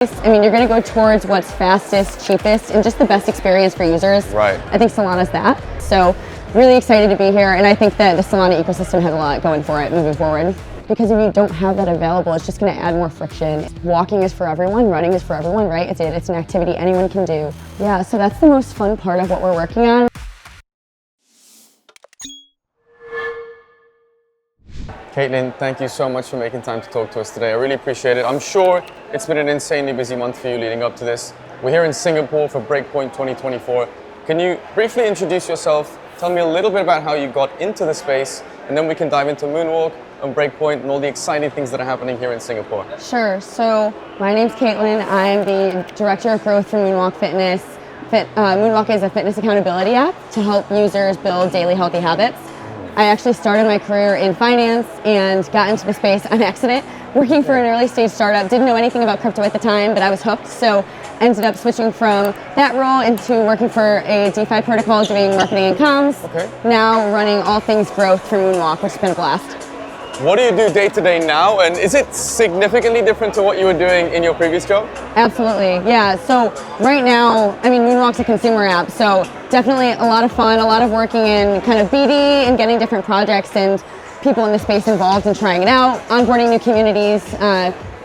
I mean, you're going to go towards what's fastest, cheapest, and just the best experience for users. Right. I think Solana's that. So really excited to be here, and I think that the Solana ecosystem has a lot going for it moving forward. Because if you don't have that available, it's just going to add more friction. Walking is for everyone, running is for everyone, right? It's an activity anyone can do. Yeah, so that's the most fun part of what we're working on. Caitlin, thank you so much for making time to talk to us today. I really appreciate it. I'm sure it's been an insanely busy month for you leading up to this. We're here in Singapore for Breakpoint 2024. Can you briefly introduce yourself, tell me a little bit about how you got into the space, and then we can dive into Moonwalk and Breakpoint and all the exciting things that are happening here in Singapore. Sure. So my name's Caitlin. I'm the Director of Growth for Moonwalk Fitness. Moonwalk is a fitness accountability app to help users build daily healthy habits. I actually started my career in finance and got into the space on accident, working for an early stage startup. Didn't know anything about crypto at the time, but I was hooked. So ended up switching from that role into working for a DeFi protocol doing marketing and comms. Okay. Now running all things growth for Moonwalk, which has been a blast. What do you do day to day now, and is it significantly different to what you were doing in your previous job? Absolutely, yeah. So right now, I mean, Moonwalk's a consumer app, so definitely a lot of fun, a lot of working in kind of BD and getting different projects and people in the space involved and trying it out, onboarding new communities,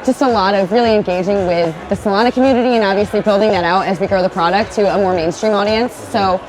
just a lot of really engaging with the Solana community and obviously building that out as we grow the product to a more mainstream audience. So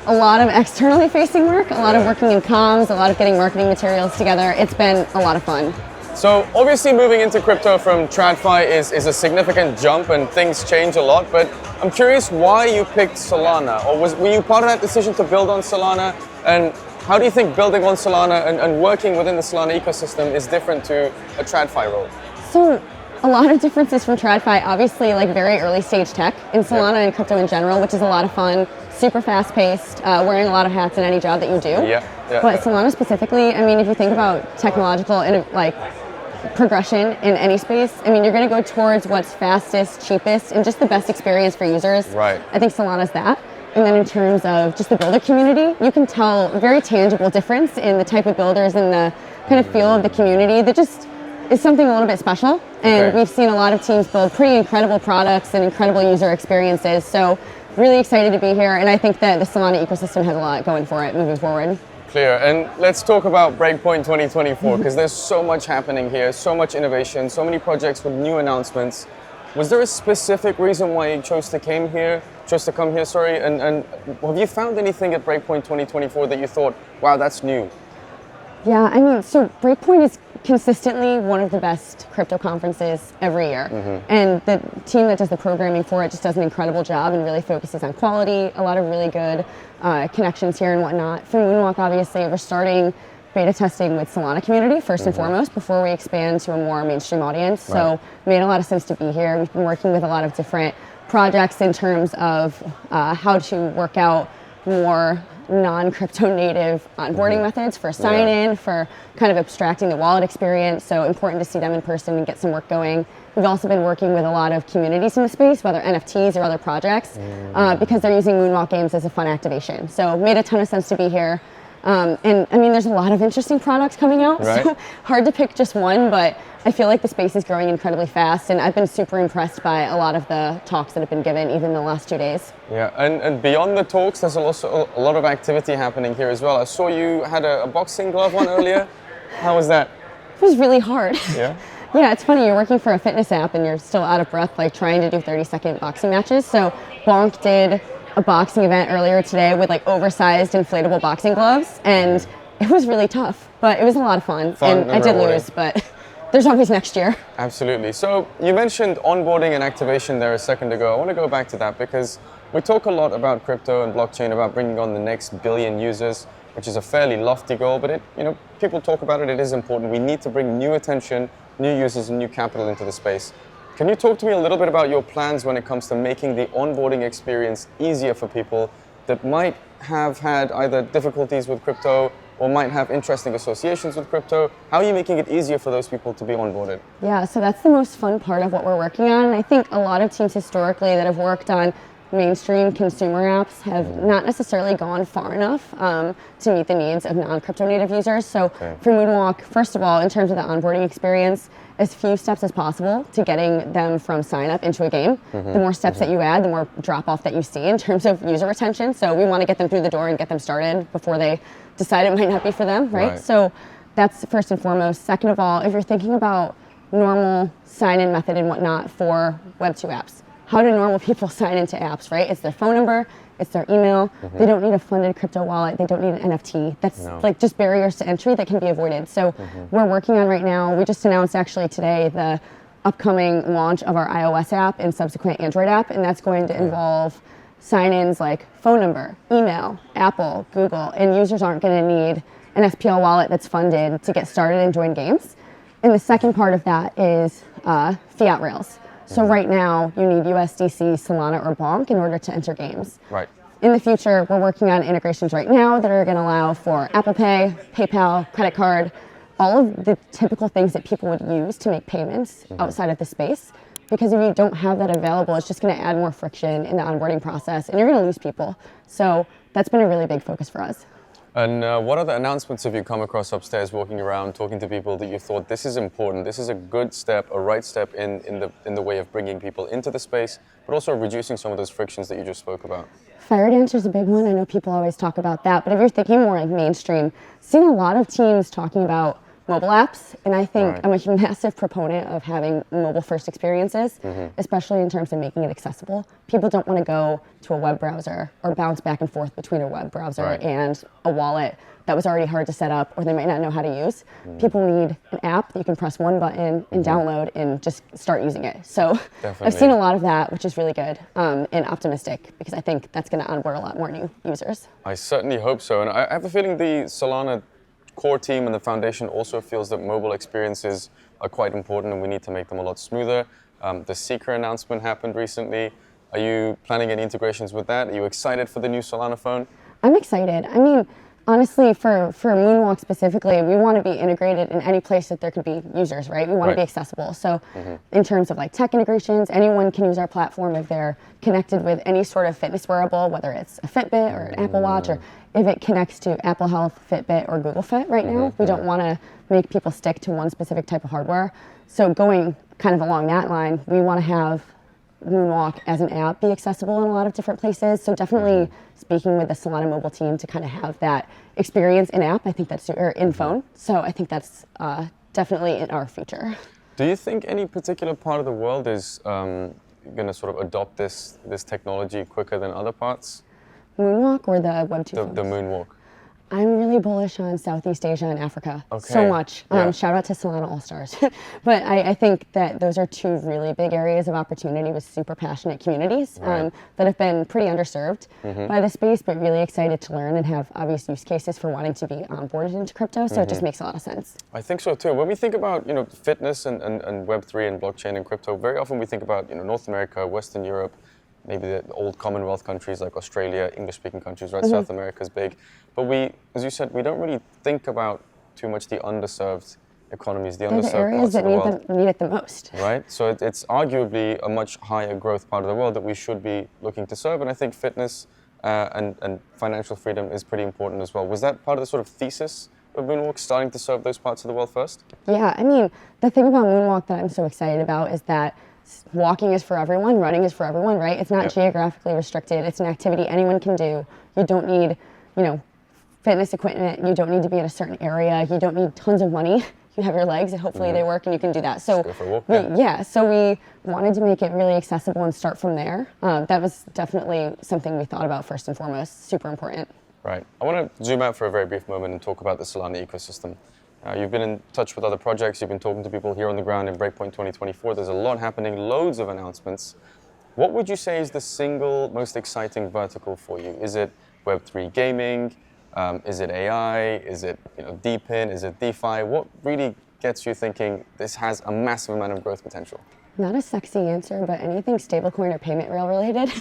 a lot of externally facing work, a lot of working in comms, a lot of getting marketing materials together. It's been a lot of fun. So obviously moving into crypto from TradFi is a significant jump and things change a lot, but I'm curious why you picked Solana, or were you part of that decision to build on Solana? And how do you think building on Solana and working within the Solana ecosystem is different to a TradFi role? So a lot of differences from TradFi, obviously like very early stage tech in Solana and crypto in general, which is a lot of fun, super fast paced, wearing a lot of hats in any job that you do. But Solana specifically, I mean, if you think about technological progression in any space, I mean, you're going to go towards what's fastest, cheapest, and just the best experience for users. Right. I think Solana's that. And then in terms of just the builder community, you can tell a very tangible difference in the type of builders and the kind of feel of the community that just is something a little bit special. And we've seen a lot of teams build pretty incredible products and incredible user experiences. So really excited to be here. And I think that the Solana ecosystem has a lot going for it moving forward. Clear. And let's talk about Breakpoint 2024, because there's so much happening here, so much innovation, so many projects with new announcements. Was there a specific reason why you chose to come here? And have you found anything at Breakpoint 2024 that you thought, wow, that's new? Yeah, I mean, so Breakpoint is consistently one of the best crypto conferences every year. And the team that does the programming for it just does an incredible job and really focuses on quality, a lot of really good connections here and whatnot. For Moonwalk, obviously, we're starting beta testing with Solana community first and foremost before we expand to a more mainstream audience. So it made a lot of sense to be here. We've been working with a lot of different projects in terms of how to work out more non-crypto native onboarding methods for sign-in, for kind of abstracting the wallet experience. So important to see them in person and get some work going. We've also been working with a lot of communities in the space, whether NFTs or other projects, because they're using Moonwalk games as a fun activation. So it made a ton of sense to be here. And I mean, there's a lot of interesting products coming out, so hard to pick just one, but I feel like the space is growing incredibly fast, and I've been super impressed by a lot of the talks that have been given, even in the last 2 days. Yeah, and beyond the talks, there's also a lot of activity happening here as well. I saw you had a boxing glove on earlier. How was that? It was really hard. Yeah? Yeah, it's funny, you're working for a fitness app and you're still out of breath, like trying to do 30-second boxing matches. So Bonk did a boxing event earlier today with like oversized inflatable boxing gloves, and it was really tough, but it was a lot of fun and I did lose, but there's always next year. Absolutely. So you mentioned onboarding and activation there a second ago. I want to go back to that because we talk a lot about crypto and blockchain, about bringing on the next billion users, which is a fairly lofty goal, but people talk about it, it is important. We need to bring new attention, new users and new capital into the space. Can you talk to me a little bit about your plans when it comes to making the onboarding experience easier for people that might have had either difficulties with crypto or might have interesting associations with crypto? How are you making it easier for those people to be onboarded? Yeah, so that's the most fun part of what we're working on. And I think a lot of teams historically that have worked on mainstream consumer apps have not necessarily gone far enough to meet the needs of non-crypto native users. So for Moonwalk, first of all, in terms of the onboarding experience, as few steps as possible to getting them from sign up into a game. The more steps that you add, the more drop off that you see in terms of user retention. So we want to get them through the door and get them started before they decide it might not be for them, right? So that's first and foremost. Second of all, if you're thinking about normal sign-in method and whatnot for Web2 apps, how do normal people sign into apps, right? It's their phone number, it's their email. They don't need a funded crypto wallet. They don't need an NFT. That's like just barriers to entry that can be avoided. So we're working on right now, we just announced actually today the upcoming launch of our iOS app and subsequent Android app, and that's going to involve sign-ins like phone number, email, Apple, Google, and users aren't going to need an SPL wallet that's funded to get started and join games. And the second part of that is fiat rails. So right now, you need USDC, Solana, or Bonk in order to enter games. Right. In the future, we're working on integrations right now that are going to allow for Apple Pay, PayPal, credit card, all of the typical things that people would use to make payments outside of the space. Because if you don't have that available, it's just going to add more friction in the onboarding process, and you're going to lose people. So that's been a really big focus for us. And what other announcements have you come across upstairs walking around, talking to people that you thought this is important, this is a good step, a right step in the way of bringing people into the space, but also reducing some of those frictions that you just spoke about? Fire Dancer is a big one. I know people always talk about that, but if you're thinking more like mainstream, seeing a lot of teams talking about mobile apps, and I think I'm a massive proponent of having mobile-first experiences, especially in terms of making it accessible. People don't want to go to a web browser or bounce back and forth between a web browser and a wallet that was already hard to set up or they might not know how to use. People need an app that you can press one button and download and just start using it. So I've seen a lot of that, which is really good and optimistic, because I think that's going to onboard a lot more new users. I certainly hope so. And I have a feeling the Solana core team and the foundation also feels that mobile experiences are quite important and we need to make them a lot smoother. The Seeker announcement happened recently. Are you planning any integrations with that? Are you excited for the new Solana phone? I'm excited. I mean, honestly, for Moonwalk specifically, we want to be integrated in any place that there could be users, right? We want to be accessible. So in terms of like tech integrations, anyone can use our platform if they're connected with any sort of fitness wearable, whether it's a Fitbit or an Apple Watch, or if it connects to Apple Health, Fitbit, or Google Fit right now. We don't want to make people stick to one specific type of hardware. So going kind of along that line, we want to have Moonwalk as an app be accessible in a lot of different places. So definitely speaking with the Solana mobile team to kind of have that experience in app, I think that's, or in phone. So I think that's definitely in our future. Do you think any particular part of the world is going to sort of adopt this technology quicker than other parts? Moonwalk or the Web2? The Moonwalk. I'm really bullish on Southeast Asia and Africa. Okay. So much. Shout out to Solana All-Stars. But I think that those are two really big areas of opportunity with super passionate communities that have been pretty underserved by the space, but really excited to learn and have obvious use cases for wanting to be onboarded into crypto. So it just makes a lot of sense. I think so too. When we think about fitness and Web3 and blockchain and crypto, very often we think about North America, Western Europe, maybe the old Commonwealth countries like Australia, English-speaking countries, right? South America's big. But we, as you said, we don't really think about too much the underserved economies, the underserved parts of the world. That need it the most. Right? So it's arguably a much higher growth part of the world that we should be looking to serve. And I think fitness and financial freedom is pretty important as well. Was that part of the sort of thesis of Moonwalk, starting to serve those parts of the world first? Yeah, I mean, the thing about Moonwalk that I'm so excited about is that walking is for everyone, running is for everyone, right? It's not geographically restricted. It's an activity anyone can do. You don't need, fitness equipment. You don't need to be in a certain area. You don't need tons of money. You have your legs and hopefully they work and you can do that. So go for a walk, so we wanted to make it really accessible and start from there. That was definitely something we thought about first and foremost. Super important. Right. I want to zoom out for a very brief moment and talk about the Solana ecosystem. You've been in touch with other projects, you've been talking to people here on the ground in Breakpoint 2024. There's a lot happening, loads of announcements. What would you say is the single most exciting vertical for you? Is it Web3 gaming? Is it AI? Is it DePIN? Is it DeFi? What really gets you thinking this has a massive amount of growth potential? Not a sexy answer, but anything stablecoin or payment rail related.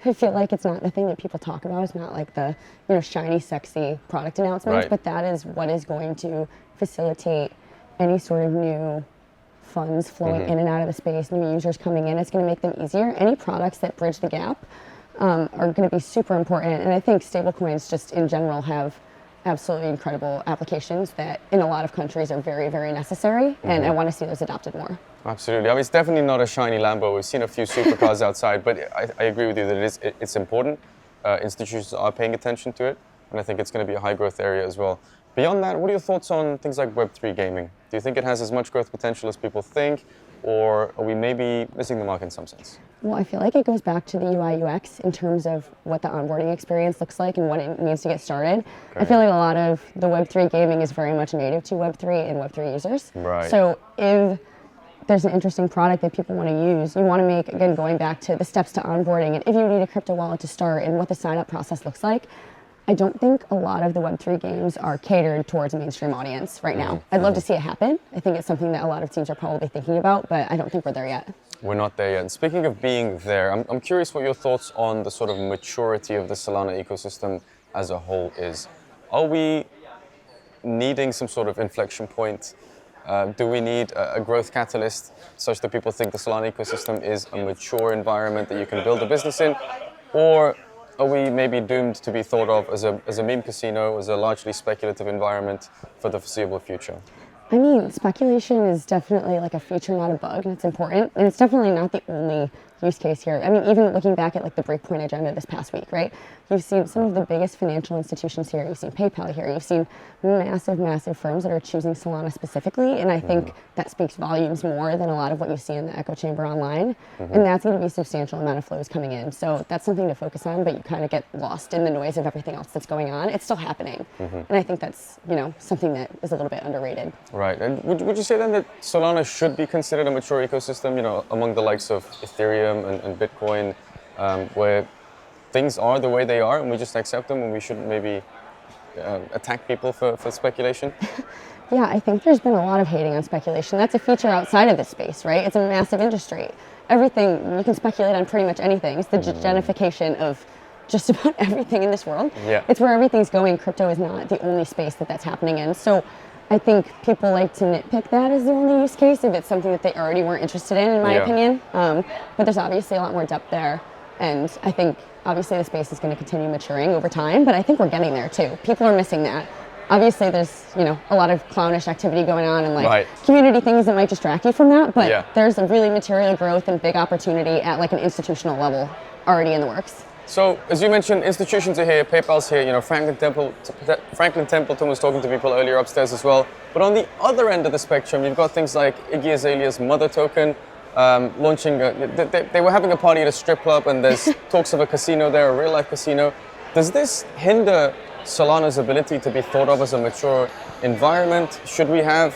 I feel like it's not the thing that people talk about. It's not like the shiny, sexy product announcements, but that is what is going to facilitate any sort of new funds flowing in and out of the space, new users coming in. It's going to make them easier. Any products that bridge the gap are going to be super important. And I think stablecoins just in general have absolutely incredible applications that in a lot of countries are very, very necessary. And I want to see those adopted more. Absolutely. I mean, it's definitely not a shiny Lambo. We've seen a few supercars outside, but I agree with you that it's important. Institutions are paying attention to it, and I think it's going to be a high growth area as well. Beyond that, what are your thoughts on things like Web3 gaming? Do you think it has as much growth potential as people think, or are we maybe missing the mark in some sense? Well, I feel like it goes back to the UI UX in terms of what the onboarding experience looks like and what it needs to get started. Okay. I feel like a lot of the Web3 gaming is very much native to Web3 and Web3 users. Right. So if there's an interesting product that people want to use, you want to make, again, going back to the steps to onboarding, and if you need a crypto wallet to start and what the sign-up process looks like, I don't think a lot of the Web3 games are catered towards a mainstream audience right now. I'd love to see it happen. I think it's something that a lot of teams are probably thinking about, but I don't think we're there yet. We're not there yet. And speaking of being there, I'm curious what your thoughts on the sort of maturity of the Solana ecosystem as a whole is. Are we needing some sort of inflection point? Do we need a growth catalyst such that people think the Solana ecosystem is a mature environment that you can build a business in? Or are we maybe doomed to be thought of as a meme casino, as a largely speculative environment for the foreseeable future? I mean, speculation is definitely like a feature, not a bug, and it's important. And it's definitely not the only use case here. I mean, even looking back at like the Breakpoint agenda this past week, right? You've seen some of the biggest financial institutions here. You've seen PayPal here. You've seen massive, massive firms that are choosing Solana specifically. And I think that speaks volumes more than a lot of what you see in the echo chamber online. And that's going to be a substantial amount of flows coming in. So that's something to focus on, but you kind of get lost in the noise of everything else that's going on. It's still happening. And I think that's, something that is a little bit underrated. Right. And would you say then that Solana should be considered a mature ecosystem, among the likes of Ethereum and Bitcoin, where things are the way they are and we just accept them and we shouldn't maybe attack people for speculation? Yeah, I think there's been a lot of hating on speculation. That's a feature outside of this space, right? It's a massive industry. Everything, you can speculate on pretty much anything. It's the genification of just about everything in this world. Yeah. It's where everything's going. Crypto is not the only space that's happening in. So I think people like to nitpick that as the only use case if it's something that they already weren't interested in my opinion. But there's obviously a lot more depth there. And I think obviously the space is going to continue maturing over time, but I think we're getting there too. People are missing that. Obviously there's, a lot of clownish activity going on and community things that might distract you from that, but there's a really material growth and big opportunity at like an institutional level already in the works. So, as you mentioned, institutions are here, PayPal's here, Franklin Templeton was talking to people earlier upstairs as well. But on the other end of the spectrum, you've got things like Iggy Azalea's Mother Token, launching, they were having a party at a strip club and there's talks of a casino there, a real life casino. Does this hinder Solana's ability to be thought of as a mature environment? Should we have,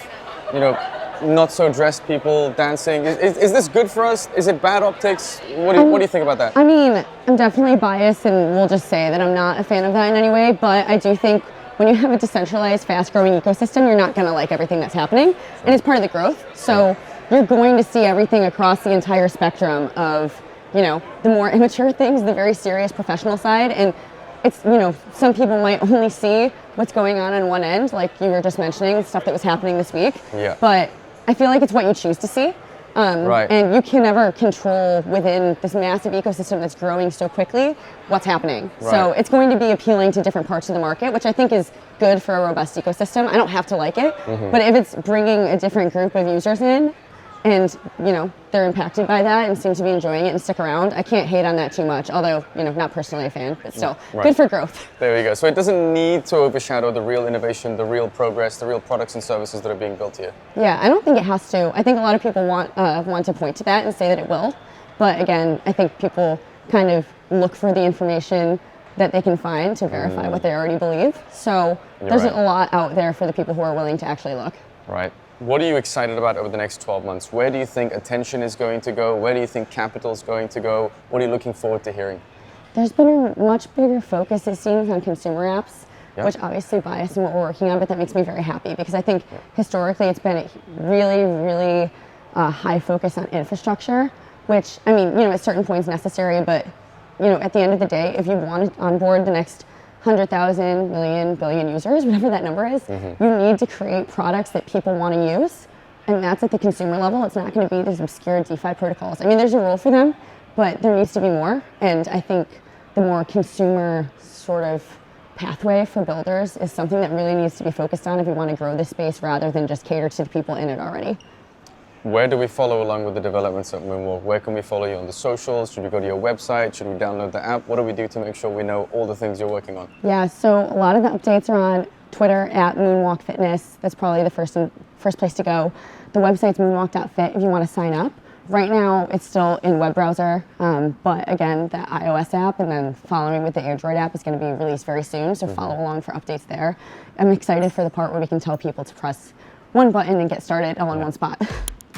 not so dressed people dancing? Is this good for us? Is it bad optics? What do you think about that? I mean, I'm definitely biased and we'll just say that I'm not a fan of that in any way, but I do think when you have a decentralized, fast-growing ecosystem, you're not going to like everything that's happening, and it's part of the growth. So you're going to see everything across the entire spectrum of, the more immature things, the very serious professional side, and it's, some people might only see what's going on one end, like you were just mentioning, stuff that was happening this week. Yeah. But I feel like it's what you choose to see. And you can never control within this massive ecosystem that's growing so quickly what's happening. Right. So it's going to be appealing to different parts of the market, which I think is good for a robust ecosystem. I don't have to like it, but if it's bringing a different group of users in and, they're impacted by that and seem to be enjoying it and stick around, I can't hate on that too much, although, not personally a fan, but still, good for growth. There we go. So it doesn't need to overshadow the real innovation, the real progress, the real products and services that are being built here. Yeah, I don't think it has to. I think a lot of people want to point to that and say that it will. But again, I think people kind of look for the information that they can find to verify what they already believe. So there's a lot out there for the people who are willing to actually look. Right. What are you excited about over the next 12 months? Where do you think attention is going to go? Where do you think capital is going to go? What are you looking forward to hearing? There's been a much bigger focus, it seems, on consumer apps, which obviously biased in what we're working on, but that makes me very happy because I think historically it's been a really, really high focus on infrastructure, which, I mean, at certain points necessary, but, at the end of the day, if you want to onboard the next 100,000, million, billion users, whatever that number is, you need to create products that people want to use. And that's at the consumer level. It's not going to be these obscure DeFi protocols. I mean, there's a role for them, but there needs to be more. And I think the more consumer sort of pathway for builders is something that really needs to be focused on if we want to grow this space rather than just cater to the people in it already. Where do we follow along with the developments at Moonwalk? Where can we follow you on the socials? Should we go to your website? Should we download the app? What do we do to make sure we know all the things you're working on? Yeah, so a lot of the updates are on Twitter at Moonwalk Fitness. That's probably the first place to go. The website's moonwalk.fit if you want to sign up. Right now, it's still in web browser, but again, the iOS app and then following with the Android app is going to be released very soon, so follow along for updates there. I'm excited for the part where we can tell people to press one button and get started all in one spot.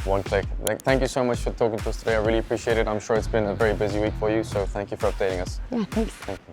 One click. Thank you so much for talking to us today. I really appreciate it. I'm sure it's been a very busy week for you, so thank you for updating us. Yeah, thanks. Thank you.